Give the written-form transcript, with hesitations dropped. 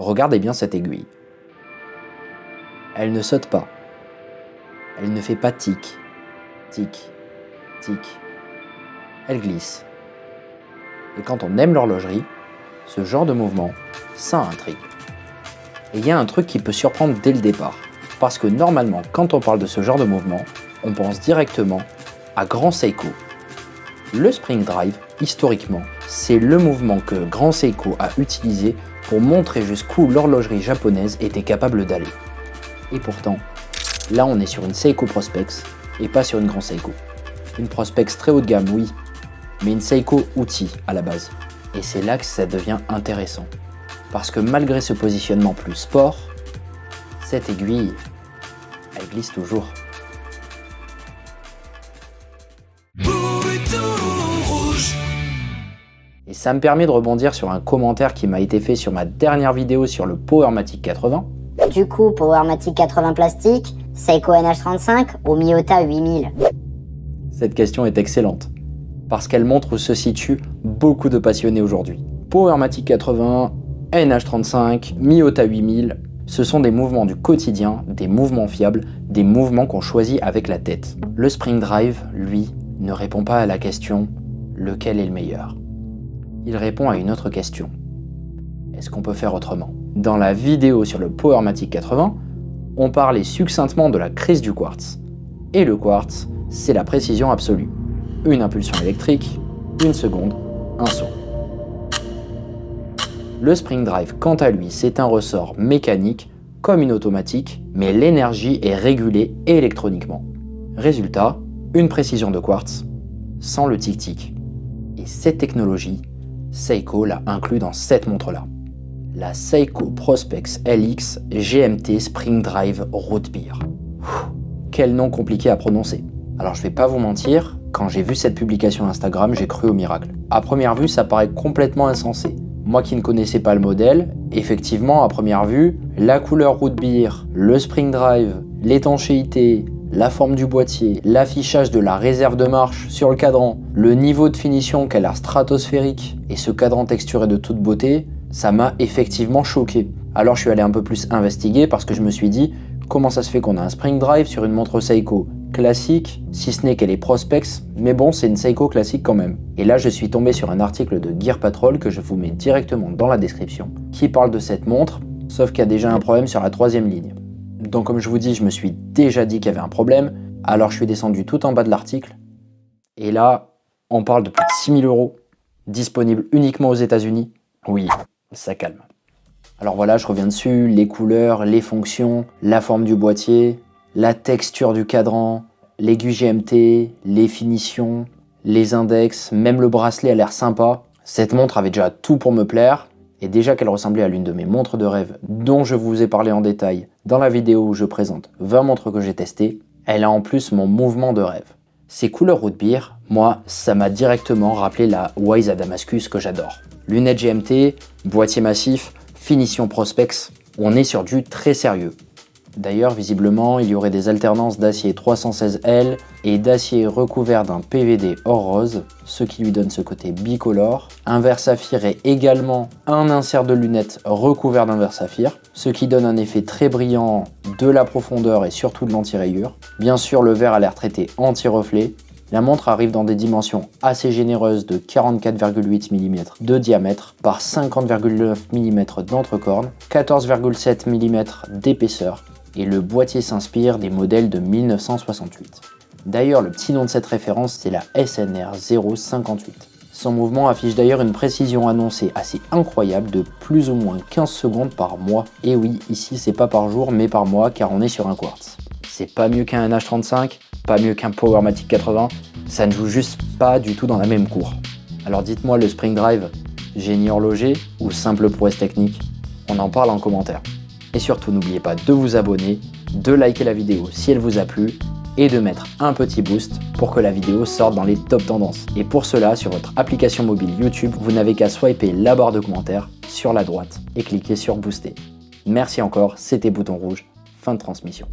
Regardez bien cette aiguille. Elle ne saute pas. Elle ne fait pas tic, tic, tic. Elle glisse. Et quand on aime l'horlogerie, ce genre de mouvement, ça intrigue. Et il y a un truc qui peut surprendre dès le départ. Parce que normalement, quand on parle de ce genre de mouvement, on pense directement à Grand Seiko. Le Spring Drive, historiquement, c'est le mouvement que Grand Seiko a utilisé pour montrer jusqu'où l'horlogerie japonaise était capable d'aller. Et pourtant, là on est sur une Seiko Prospex et pas sur une Grand Seiko. Une Prospex très haut de gamme, oui, mais une Seiko outil à la base. Et c'est là que ça devient intéressant. Parce que malgré ce positionnement plus sport, cette aiguille, elle glisse toujours. Et ça me permet de rebondir sur un commentaire qui m'a été fait sur ma dernière vidéo sur le Powermatic 80. Du coup, Powermatic 80 plastique, Seiko NH35 ou Miyota 8000? Cette question est excellente, parce qu'elle montre où se situent beaucoup de passionnés aujourd'hui. Powermatic 80, NH35, Miyota 8000, ce sont des mouvements du quotidien, des mouvements fiables, des mouvements qu'on choisit avec la tête. Le Spring Drive, lui, ne répond pas à la question « lequel est le meilleur ?» Il répond à une autre question. Est-ce qu'on peut faire autrement? Dans la vidéo sur le Powermatic 80, on parlait succinctement de la crise du quartz. Et le quartz, c'est la précision absolue. Une impulsion électrique, une seconde, un son. Le Spring Drive, quant à lui, c'est un ressort mécanique comme une automatique, mais l'énergie est régulée électroniquement. Résultat, une précision de quartz sans le tic-tic. Et cette technologie, Seiko l'a inclus dans cette montre-là. La Seiko Prospex LX GMT Spring Drive Root Beer. Quel nom compliqué à prononcer. Alors je vais pas vous mentir, quand j'ai vu cette publication Instagram, j'ai cru au miracle. À première vue, ça paraît complètement insensé. Moi qui ne connaissais pas le modèle, effectivement, à première vue, la couleur Root Beer, le Spring Drive, l'étanchéité, la forme du boîtier, l'affichage de la réserve de marche sur le cadran, le niveau de finition qui a l'air stratosphérique et ce cadran texturé de toute beauté, ça m'a effectivement choqué. Alors je suis allé un peu plus investiguer parce que je me suis dit comment ça se fait qu'on a un Spring Drive sur une montre Seiko classique, si ce n'est qu'elle est Prospex, mais bon c'est une Seiko classique quand même. Et là je suis tombé sur un article de Gear Patrol que je vous mets directement dans la description qui parle de cette montre, sauf qu'il y a déjà un problème sur la 3e ligne. Donc comme je vous dis, je me suis déjà dit qu'il y avait un problème, alors je suis descendu tout en bas de l'article, et là, on parle de plus de 6 000 €, disponible uniquement aux États-Unis. Oui, ça calme. Alors voilà, je reviens dessus, les couleurs, les fonctions, la forme du boîtier, la texture du cadran, l'aiguille GMT, les finitions, les index, même le bracelet a l'air sympa. Cette montre avait déjà tout pour me plaire. Et déjà qu'elle ressemblait à l'une de mes montres de rêve dont je vous ai parlé en détail dans la vidéo où je présente 20 montres que j'ai testées, elle a en plus mon mouvement de rêve. Ces couleurs Root Beer, moi, ça m'a directement rappelé la Wise à Damascus que j'adore. Lunettes GMT, boîtier massif, finition Prospex, on est sur du très sérieux. D'ailleurs, visiblement, il y aurait des alternances d'acier 316L et d'acier recouvert d'un PVD or rose, ce qui lui donne ce côté bicolore. Un verre saphir et également un insert de lunettes recouvert d'un verre saphir, ce qui donne un effet très brillant, de la profondeur et surtout de l'anti-rayure. Bien sûr, le verre a l'air traité anti-reflet. La montre arrive dans des dimensions assez généreuses de 44,8 mm de diamètre par 50,9 mm d'entrecorne, 14,7 mm d'épaisseur. Et le boîtier s'inspire des modèles de 1968. D'ailleurs, le petit nom de cette référence, c'est la SNR 058. Son mouvement affiche d'ailleurs une précision annoncée assez incroyable de plus ou moins 15 secondes par mois. Et oui, ici c'est pas par jour mais par mois car on est sur un quartz. C'est pas mieux qu'un NH35, pas mieux qu'un Powermatic 80, ça ne joue juste pas du tout dans la même cour. Alors dites-moi, le Spring Drive, génie horloger ou simple prouesse technique? On en parle en commentaire. Et surtout, n'oubliez pas de vous abonner, de liker la vidéo si elle vous a plu et de mettre un petit boost pour que la vidéo sorte dans les top tendances. Et pour cela, sur votre application mobile YouTube, vous n'avez qu'à swiper la barre de commentaires sur la droite et cliquer sur Booster. Merci encore, c'était Bouton Rouge, fin de transmission.